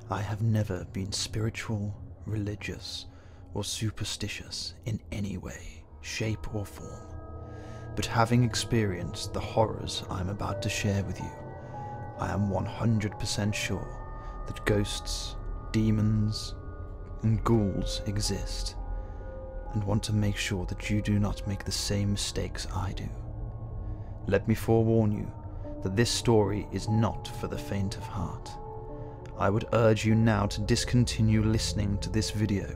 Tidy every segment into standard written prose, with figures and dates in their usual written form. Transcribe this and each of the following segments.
I have never been spiritual, religious, or superstitious in any way, shape or form, but having experienced the horrors I am about to share with you, I am 100% sure that ghosts, demons, and ghouls exist, and want to make sure that you do not make the same mistakes I do. Let me forewarn you that this story is not for the faint of heart. I would urge you now to discontinue listening to this video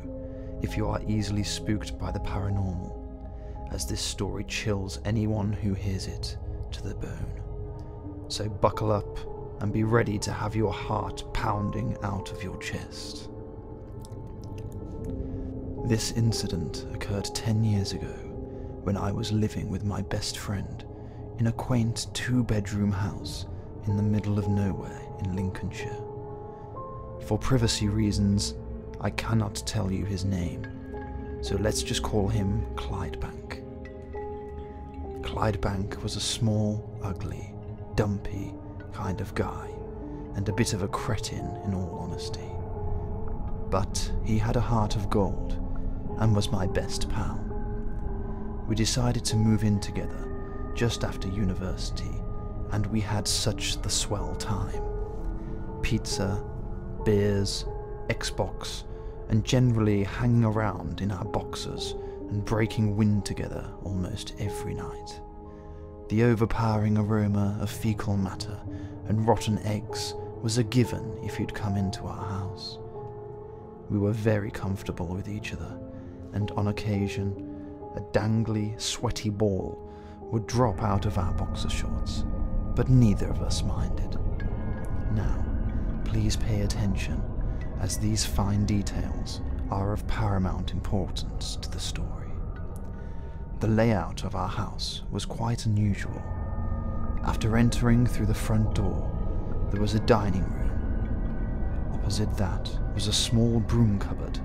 if you are easily spooked by the paranormal, as this story chills anyone who hears it to the bone. So buckle up and be ready to have your heart pounding out of your chest. This incident occurred 10 years ago when I was living with my best friend in a quaint 2-bedroom house in the middle of nowhere in Lincolnshire. For privacy reasons, I cannot tell you his name, so let's just call him Clydebank. Clydebank was a small, ugly, dumpy kind of guy, and a bit of a cretin in all honesty. But he had a heart of gold, and was my best pal. We decided to move in together just after university, and we had such the swell time. Pizza, beers, Xbox, and generally hanging around in our boxers and breaking wind together almost every night. The overpowering aroma of fecal matter and rotten eggs was a given if you'd come into our house. We were very comfortable with each other, and on occasion, a dangly, sweaty ball would drop out of our boxer shorts, but neither of us minded. Now, please pay attention, as these fine details are of paramount importance to the story. The layout of our house was quite unusual. After entering through the front door, there was a dining room. Opposite that was a small broom cupboard,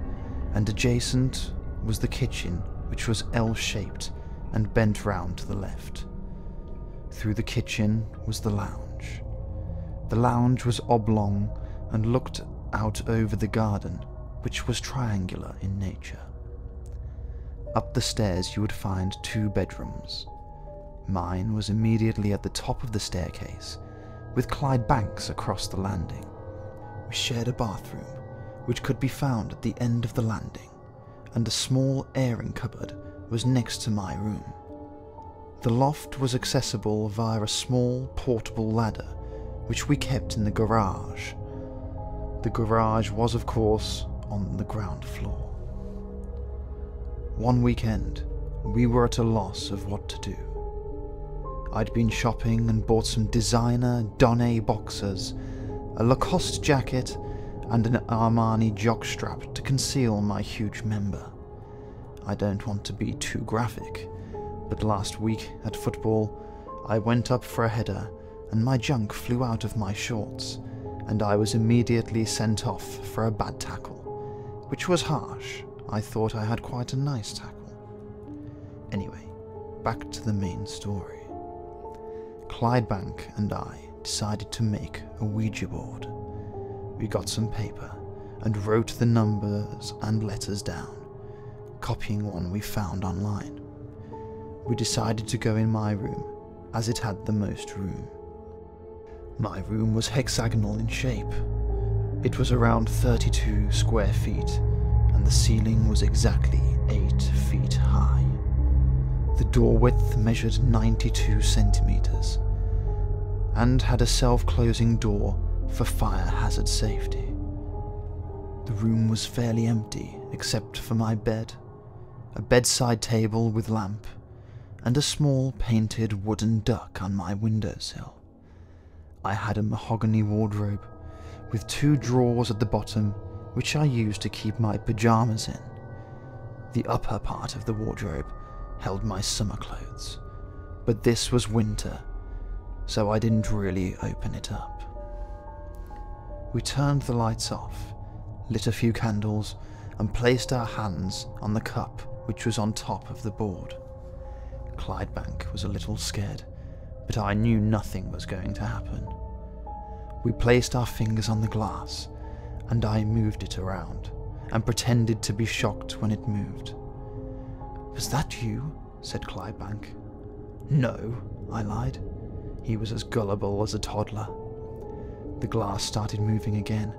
and adjacent was the kitchen, which was L-shaped and bent round to the left. Through the kitchen was the lounge. The lounge was oblong and looked out over the garden, which was triangular in nature. Up the stairs you would find 2 bedrooms. Mine was immediately at the top of the staircase, with Clydebank's across the landing. We shared a bathroom, which could be found at the end of the landing, and a small airing cupboard was next to my room. The loft was accessible via a small portable ladder, which we kept in the garage. The garage was, of course, on the ground floor. One weekend, we were at a loss of what to do. I'd been shopping and bought some designer Donné boxers, a Lacoste jacket, and an Armani jockstrap to conceal my huge member. I don't want to be too graphic, but last week at football, I went up for a header and my junk flew out of my shorts, and I was immediately sent off for a bad tackle, which was harsh. I thought I had quite a nice tackle. Anyway, back to the main story. Clydebank and I decided to make a Ouija board. We got some paper and wrote the numbers and letters down, copying one we found online. We decided to go in my room, as it had the most room. My room was hexagonal in shape. It was around 32 square feet, and the ceiling was exactly 8 feet high. The door width measured 92 centimeters, and had a self-closing door for fire hazard safety. The room was fairly empty except for my bed, a bedside table with lamp, and a small painted wooden duck on my windowsill. I had a mahogany wardrobe with 2 drawers at the bottom, which I used to keep my pyjamas in. The upper part of the wardrobe held my summer clothes, but this was winter, so I didn't really open it up. We turned the lights off, lit a few candles, and placed our hands on the cup which was on top of the board. Clydebank was a little scared, but I knew nothing was going to happen. We placed our fingers on the glass, and I moved it around, and pretended to be shocked when it moved. "Was that you?" said Clydebank. "No," I lied. He was as gullible as a toddler. The glass started moving again,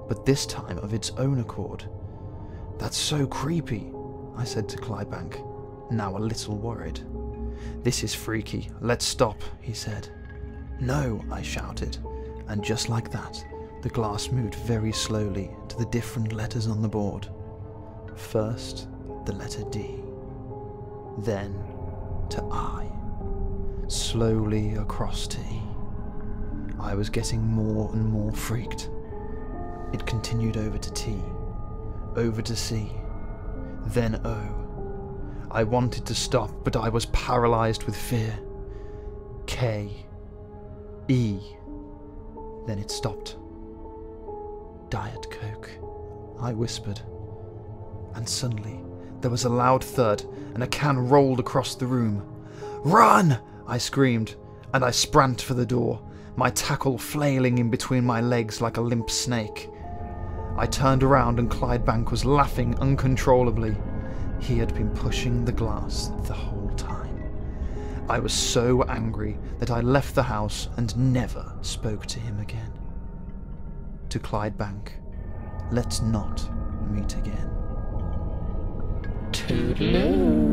but this time of its own accord. "That's so creepy," I said to Clydebank, now a little worried. "This is freaky. Let's stop," he said. "No," I shouted, and just like that, the glass moved very slowly to the different letters on the board. First, the letter D. Then to I. Slowly across to E. I was getting more and more freaked. It continued over to T, over to C, then O. I wanted to stop, but I was paralyzed with fear. K, E, then it stopped. "Diet Coke," I whispered. And suddenly there was a loud thud, and a can rolled across the room. "Run!" I screamed, and I sprang for the door, my tackle flailing in between my legs like a limp snake. I turned around and Clydebank was laughing uncontrollably. He had been pushing the glass the whole time. I was so angry that I left the house and never spoke to him again. To Clydebank, let's not meet again. Toodaloo.